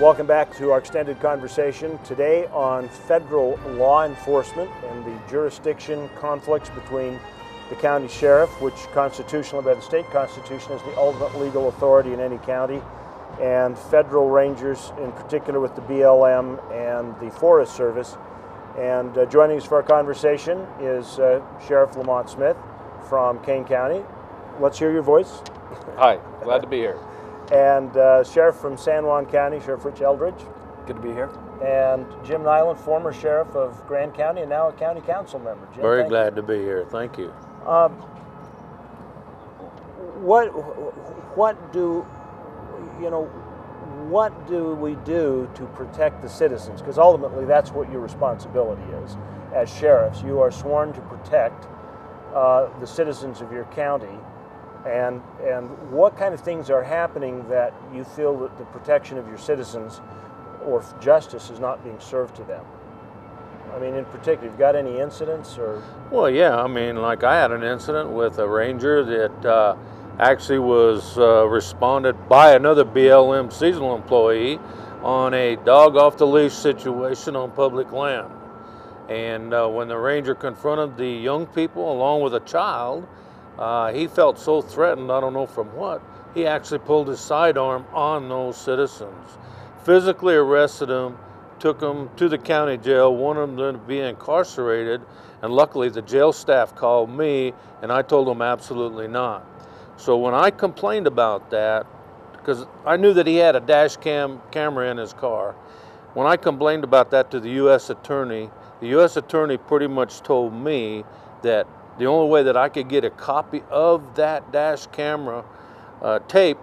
Welcome back to our extended conversation today on federal law enforcement and the jurisdiction conflicts between the county sheriff, which constitutionally by the state constitution is the ultimate legal authority in any county, and federal rangers, in particular with the BLM and the Forest Service. And joining us for our conversation is Sheriff Lamont Smith from Kane County. Let's hear your voice. Hi, glad to be here. And Sheriff from San Juan County, Sheriff Rich Eldredge. Good to be here. And Jim Nyland, former sheriff of Grand County and now a county council member. Jim, very glad to be here. Thank you. What do we do to protect the citizens? Because ultimately that's what your responsibility is. As sheriffs, you are sworn to protect the citizens of your county. And what kind of things are happening that you feel that the protection of your citizens or justice is not being served to them? I mean, in particular, you've got any incidents or? Well, yeah, I mean, like I had an incident with a ranger that actually was responded by another BLM seasonal employee on a dog off the leash situation on public land. And when the ranger confronted the young people along with a child, he felt so threatened, I don't know from what, he actually pulled his sidearm on those citizens, physically arrested them, took them to the county jail, wanted them to be incarcerated, and luckily the jail staff called me, and I told them absolutely not. So when I complained about that, because I knew that he had a dash camera in his car, when I complained about that to the U.S. Attorney, the U.S. Attorney pretty much told me that the only way that I could get a copy of that dash camera tape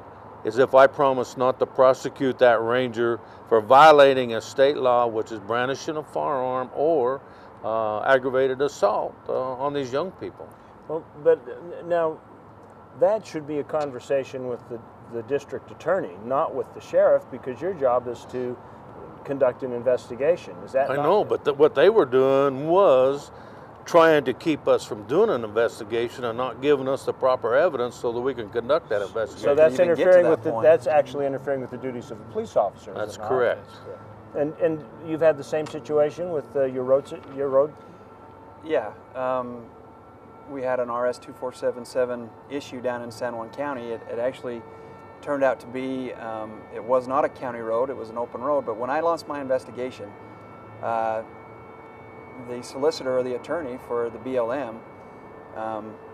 is if I promised not to prosecute that ranger for violating a state law, which is brandishing a firearm or aggravated assault on these young people. Well, but now that should be a conversation with the district attorney, not with the sheriff, because your job is to conduct an investigation. Is that I know, but what they were doing was trying to keep us from doing an investigation and not giving us the proper evidence so that we can conduct that investigation. So that's interfering with that's actually interfering with the duties of a police officer. That's correct. And you've had the same situation with your road? Yeah, we had an RS 2477 issue down in San Juan County. It actually turned out to be, it was not a county road, it was an open road, but when I launched my investigation, the solicitor or the attorney for the BLM,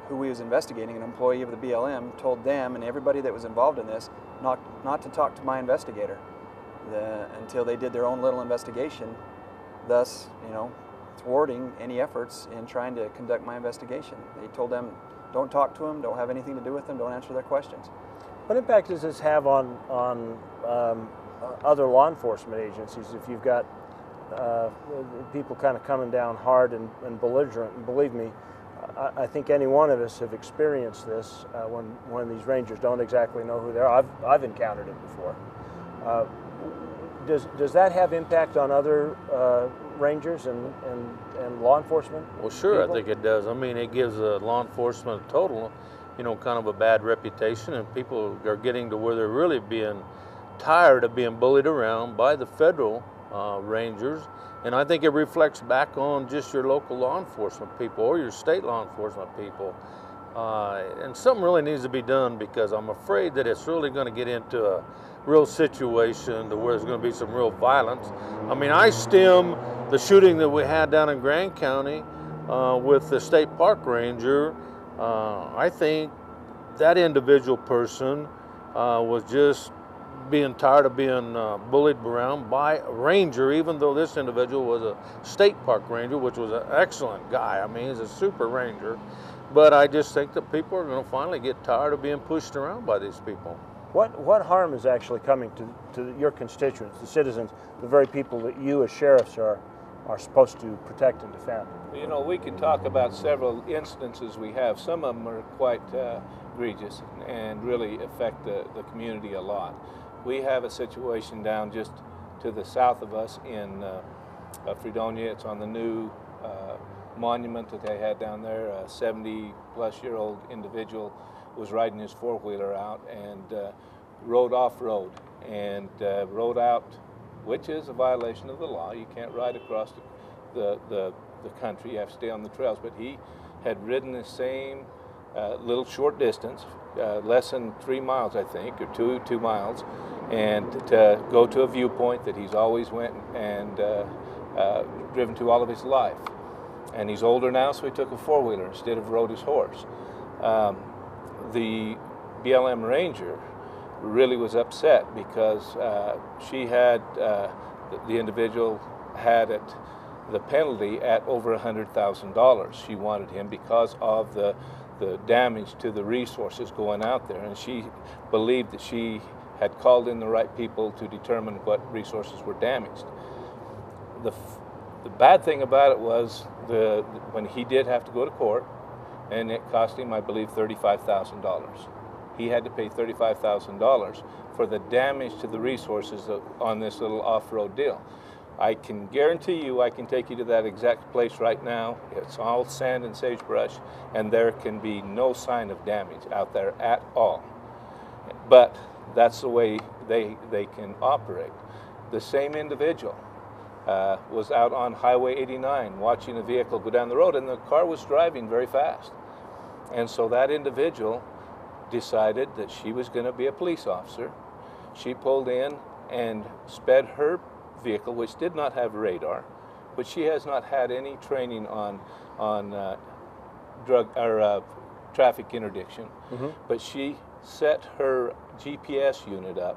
who we was investigating, an employee of the BLM, told them and everybody that was involved in this not to talk to my investigator until they did their own little investigation, thus, thwarting any efforts in trying to conduct my investigation. They told them, don't talk to them, don't have anything to do with them, don't answer their questions. What impact does this have on other law enforcement agencies if you've got people kind of coming down hard and belligerent? And believe me, I think any one of us have experienced this when these rangers don't exactly know who they are. I've encountered it before. Does that have impact on other rangers and law enforcement? Well, sure, people? I think it does. I mean, it gives law enforcement total, kind of a bad reputation, and people are getting to where they're really being tired of being bullied around by the federal rangers, and I think it reflects back on just your local law enforcement people or your state law enforcement people. And something really needs to be done, because I'm afraid that it's really going to get into a real situation to where there's going to be some real violence. I mean, I stem the shooting that we had down in Grand County with the state park ranger. I think that individual person was just being tired of being bullied around by a ranger, even though this individual was a state park ranger, which was an excellent guy. I mean, he's a super ranger. But I just think that people are going to finally get tired of being pushed around by these people. What harm is actually coming to your constituents, the citizens, the very people that you as sheriffs are supposed to protect and defend? We can talk about several instances we have. Some of them are quite egregious and really affect the community a lot. We have a situation down just to the south of us in Fredonia. It's on the new monument that they had down there. A 70-plus-year-old individual was riding his four-wheeler out and rode off-road and rode out, which is a violation of the law. You can't ride across the country. You have to stay on the trails. But he had ridden the same little short distance, less than 3 miles, I think, or 2 miles, and to go to a viewpoint that he's always went and driven to all of his life. And he's older now, so he took a four-wheeler instead of rode his horse. The BLM ranger really was upset because she had, the individual had the penalty at over $100,000. She wanted him because of the damage to the resources going out there, and she believed that she had called in the right people to determine what resources were damaged. The bad thing about it was when he did have to go to court, and it cost him, I believe, $35,000. He had to pay $35,000 for the damage to the resources on this little off-road deal. I can guarantee you I can take you to that exact place right now. It's all sand and sagebrush, and there can be no sign of damage out there at all. But that's the way they can operate. The same individual was out on Highway 89 watching a vehicle go down the road, and the car was driving very fast. And so that individual decided that she was going to be a police officer. She pulled in and sped her vehicle, which did not have radar, but she has not had any training on drug or traffic interdiction. Mm-hmm. But she set her GPS unit up,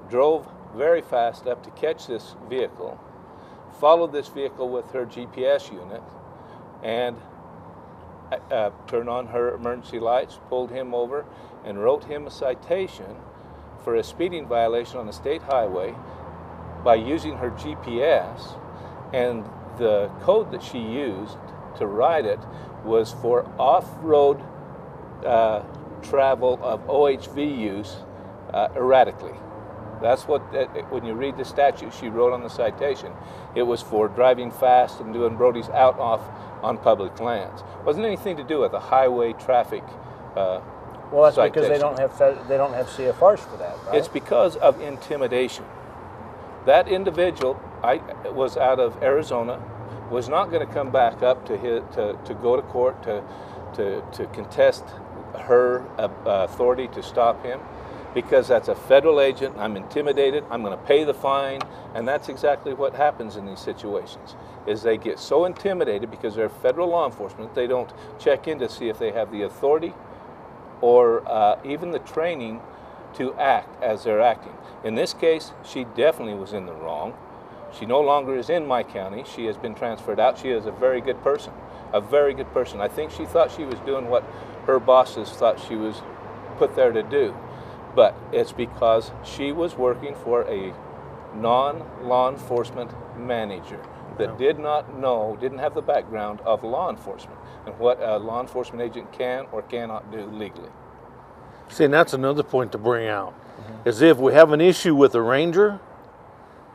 drove very fast up to catch this vehicle, followed this vehicle with her GPS unit, and turned on her emergency lights, pulled him over, and wrote him a citation for a speeding violation on a state highway by using her GPS. And the code that she used to write it was for off-road travel of OHV use erratically. That's what, when you read the statute she wrote on the citation, it was for driving fast and doing Brody's out off on public lands. It wasn't anything to do with a highway traffic well, that's citation. Because they don't have CFRs for that, right? It's because of intimidation. That individual was out of Arizona, was not going to come back up to go to court to contest her authority to stop him, because that's a federal agent. I'm intimidated. I'm going to pay the fine, and that's exactly what happens in these situations. Is they get so intimidated because they're federal law enforcement, they don't check in to see if they have the authority or even the training to act as they're acting. In this case, she definitely was in the wrong. She no longer is in my county. She has been transferred out. She is a very good person, a very good person. I think she thought she was doing what her bosses thought she was put there to do. But it's because she was working for a non-law enforcement manager that didn't have the background of law enforcement and what a law enforcement agent can or cannot do legally. See, and that's another point to bring out, is if we have an issue with a ranger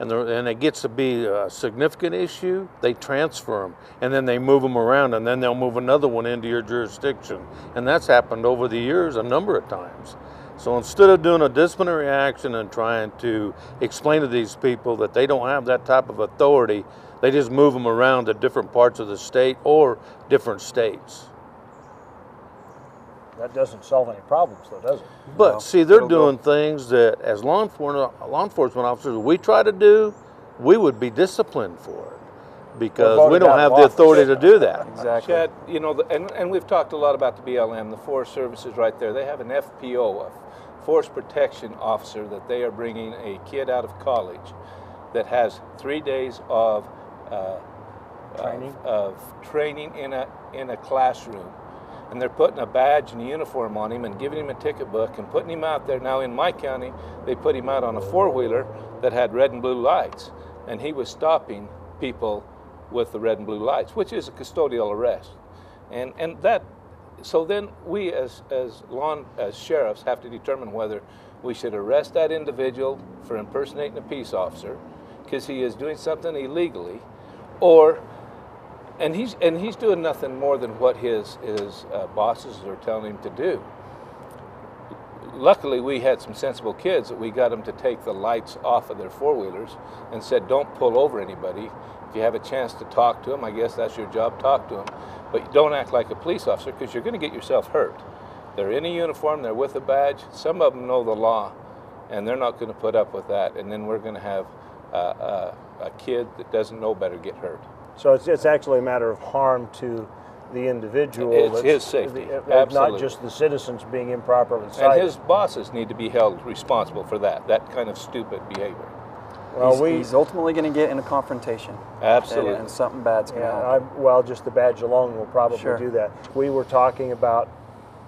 and it gets to be a significant issue, they transfer them, and then they move them around, and then they'll move another one into your jurisdiction. And that's happened over the years a number of times. So instead of doing a disciplinary action and trying to explain to these people that they don't have that type of authority, they just move them around to different parts of the state or different states. That doesn't solve any problems, though, does it? But no, see, they're doing things that, as law enforcement officers, we try to do, we would be disciplined for it, because we don't have the authority to do that. Exactly. Chad, you know, and we've talked a lot about the BLM, the Forest Services right there. They have an FPO, a Forest Protection Officer, that they are bringing a kid out of college that has 3 days of training in a classroom. And they're putting a badge and a uniform on him and giving him a ticket book and putting him out there. Now in my county, they put him out on a four-wheeler that had red and blue lights, and he was stopping people with the red and blue lights, which is a custodial arrest. And that, so then we as sheriffs have to determine whether we should arrest that individual for impersonating a peace officer because he is doing something illegally, or And he's doing nothing more than what his bosses are telling him to do. Luckily, we had some sensible kids that we got them to take the lights off of their four-wheelers and said, don't pull over anybody. If you have a chance to talk to them, I guess that's your job, talk to them. But don't act like a police officer, because you're going to get yourself hurt. They're in a uniform, they're with a badge. Some of them know the law, and they're not going to put up with that. And then we're going to have a kid that doesn't know better get hurt. So it's actually a matter of harm to the individual. It's his safety, absolutely. Not just the citizens being improperly cited. And his bosses need to be held responsible for that kind of stupid behavior. Well, he's ultimately going to get in a confrontation. Absolutely. And something bad's going to happen. Well, just the badge alone will probably Sure. do that. We were talking about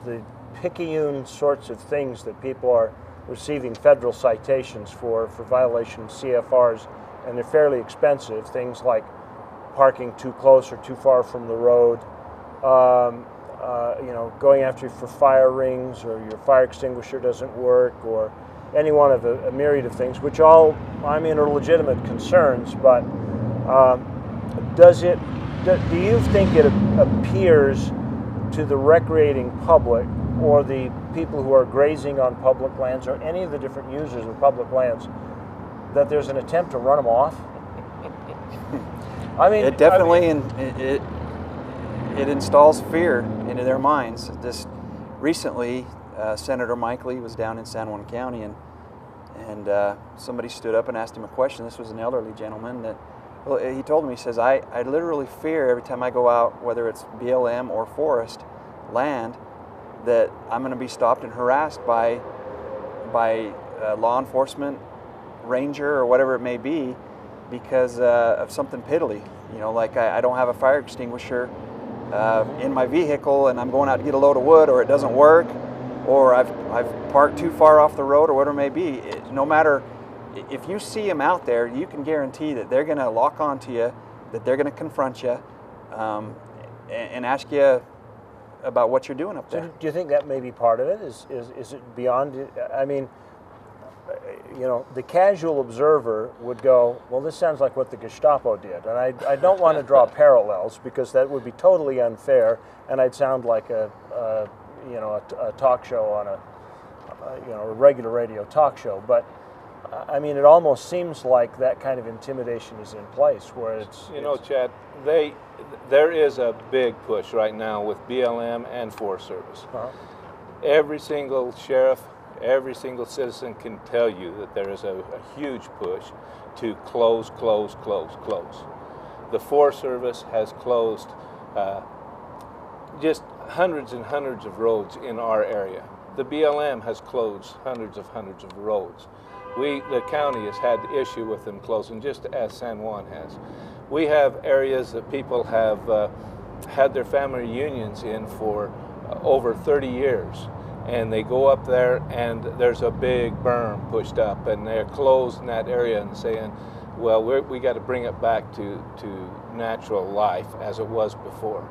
the picayune sorts of things that people are receiving federal citations for violation of CFRs, and they're fairly expensive. Things like parking too close or too far from the road, going after you for fire rings, or your fire extinguisher doesn't work, or any one of a myriad of things, which all, I mean, are legitimate concerns. But do you think it appears to the recreating public, or the people who are grazing on public lands, or any of the different users of public lands, that there's an attempt to run them off? I mean, it definitely it installs fear into their minds. Just recently, Senator Mike Lee was down in San Juan County, and somebody stood up and asked him a question. This was an elderly gentleman that, well, he told me, he says, I literally fear every time I go out, whether it's BLM or forest land, that I'm going to be stopped and harassed by law enforcement, ranger, or whatever it may be, because of something piddly. You know, like I don't have a fire extinguisher in my vehicle, and I'm going out to get a load of wood, or it doesn't work, or I've parked too far off the road, or whatever it may be. No matter, if you see them out there, you can guarantee that they're going to lock onto you, that they're going to confront you, and ask you about what you're doing up there. So do you think that may be part of it? Is it beyond it? I mean, the casual observer would go, well, this sounds like what the Gestapo did. And I don't want to draw parallels, because that would be totally unfair, and I'd sound like a talk show on a regular radio talk show. But I mean, it almost seems like that kind of intimidation is in place, where it's... Chad, there is a big push right now with BLM and Forest Service. Uh-huh. Every single sheriff, every single citizen can tell you that there is a huge push to close. The Forest Service has closed just hundreds and hundreds of roads in our area. The BLM has closed hundreds of roads. The county has had the issue with them closing, just as San Juan has. We have areas that people have had their family reunions in for over 30 years. And they go up there, and there's a big berm pushed up, and they're closed in that area and saying, well, we got to bring it back to natural life as it was before.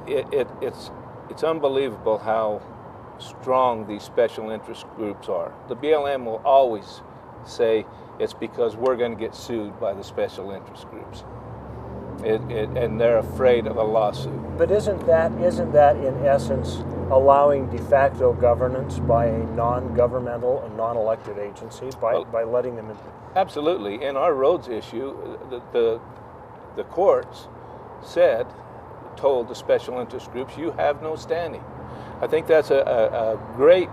It's unbelievable how strong these special interest groups are. The BLM will always say it's because we're going to get sued by the special interest groups. And they're afraid of a lawsuit. But isn't that in essence allowing de facto governance by a non-governmental and non-elected agency by letting them in? Absolutely. In our roads issue, the courts told the special interest groups, you have no standing. I think that's a great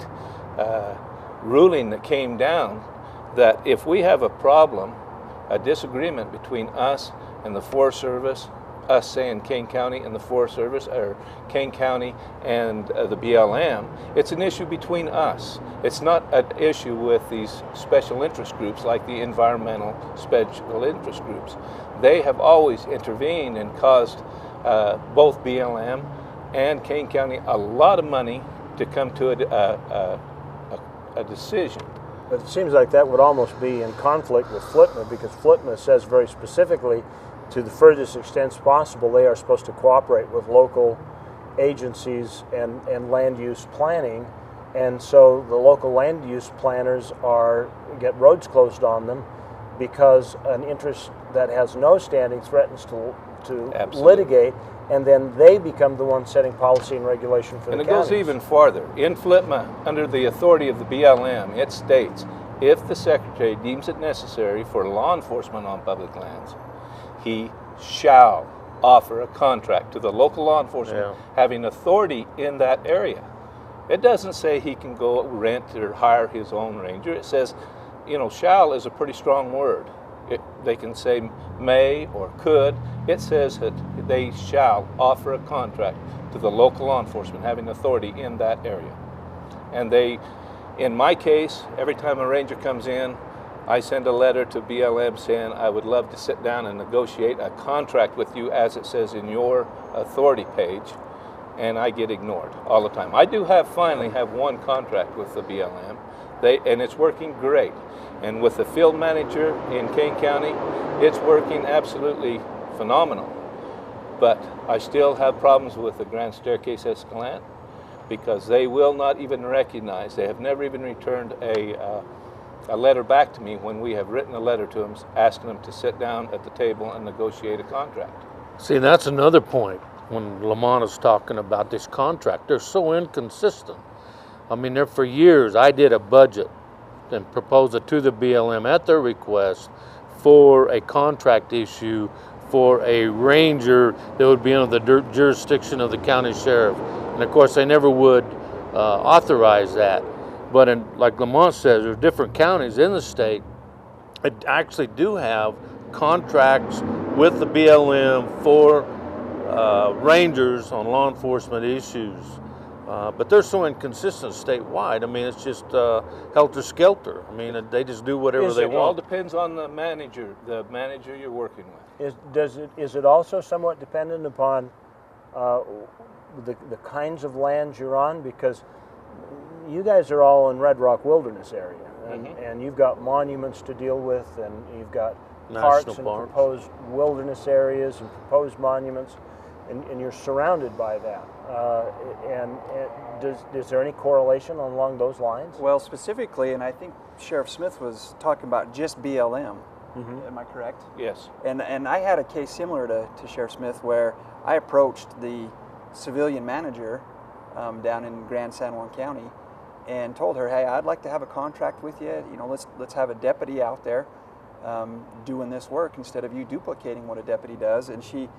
ruling that came down, that if we have a problem, a disagreement between us and the Forest Service, us saying Kane County and the Forest Service, or Kane County and the BLM, it's an issue between us. It's not an issue with these special interest groups like the environmental special interest groups. They have always intervened and caused both BLM and Kane County a lot of money to come to a decision. But it seems like that would almost be in conflict with FLTMA, because FLTMA says very specifically, to the furthest extent possible, they are supposed to cooperate with local agencies and land use planning. And so the local land use planners get roads closed on them because an interest that has no standing threatens to to Absolutely. litigate, and then they become the ones setting policy and regulation for And the it goes counties. even farther. In FLIPMA, under the authority of the BLM, it states, if the Secretary deems it necessary for law enforcement on public lands, he shall offer a contract to the local law enforcement having authority in that area. It doesn't say he can go rent or hire his own ranger. It says, you know, shall is a pretty strong word. They can say may or could. It says that they shall offer a contract to the local law enforcement having authority in that area. And they, in my case, every time a ranger comes in, I send a letter to BLM saying I would love to sit down and negotiate a contract with you as it says in your authority page, and I get ignored all the time. I do finally have one contract with the BLM, and it's working great. And with the field manager in Kane County, it's working absolutely phenomenal. But I still have problems with the Grand Staircase Escalante because they will not even recognize, they have never even returned a letter back to me when we have written a letter to them asking them to sit down at the table and negotiate a contract. See, that's another point when Lamont is talking about this contract. They're so inconsistent. I mean, for years, I did a budget and proposed it to the BLM at their request for a contract issue for a ranger that would be under the jurisdiction of the county sheriff. And of course, they never would authorize that. But like Lamont says, there are different counties in the state that actually do have contracts with the BLM for rangers on law enforcement issues. But they're so inconsistent statewide. I mean, it's just helter-skelter. I mean, they just do whatever they It all want. depends on the manager you're working with. Is it also somewhat dependent upon the kinds of lands you're on? Because you guys are all in Red Rock Wilderness area, and you've got monuments to deal with, and you've got parks and proposed wilderness areas and proposed monuments, and you're surrounded by that. Is there any correlation along those lines? Well, specifically, and I think Sheriff Smith was talking about just BLM. Am I correct? Yes. And I had a case similar to Sheriff Smith where I approached the civilian manager down in Grand San Juan County and told her, hey, I'd like to have a contract with you. You know, let's have a deputy out there doing this work instead of you duplicating what a deputy does. And she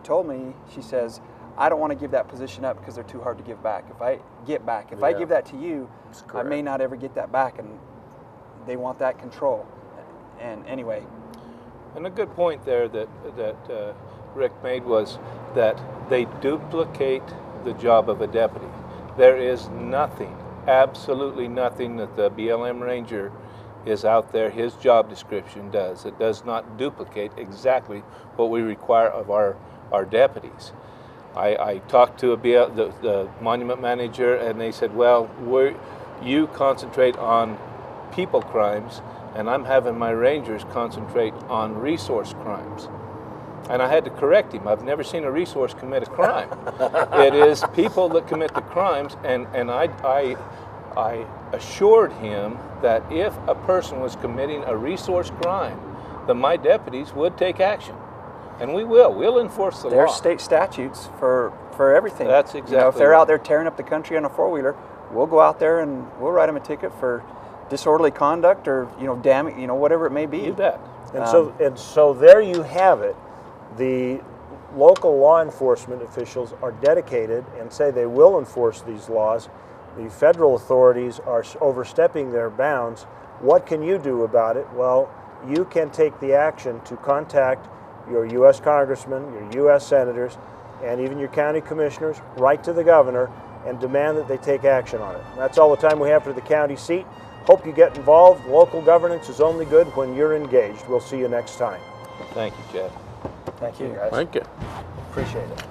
told me, she says, I don't want to give that position up because they're too hard to give back. If I give that to you, I may not ever get that back, and they want that control. And anyway. And a good point there that Rick made was that they duplicate the job of a deputy. There is nothing, absolutely nothing that the BLM Ranger is out there, his job description does. It does not duplicate exactly what we require of our deputies. I talked to the monument manager, and they said, well, you concentrate on people crimes, and I'm having my rangers concentrate on resource crimes. And I had to correct him. I've never seen a resource commit a crime. It is people that commit the crimes, and I assured him that if a person was committing a resource crime, then my deputies would take action. And we will. We'll enforce the law. There's state statutes for everything. That's exactly if they're right. out there tearing up the country on a four-wheeler, we'll go out there and we'll write them a ticket for disorderly conduct or damage, whatever it may be. You bet. And so there you have it. The local law enforcement officials are dedicated and say they will enforce these laws. The federal authorities are overstepping their bounds. What can you do about it? Well, you can take the action to contact your U.S. congressmen, your U.S. senators, and even your county commissioners, write to the governor and demand that they take action on it. That's all the time we have for the county seat. Hope you get involved. Local governance is only good when you're engaged. We'll see you next time. Thank you, Chad. Thank you, guys. Thank you. Appreciate it.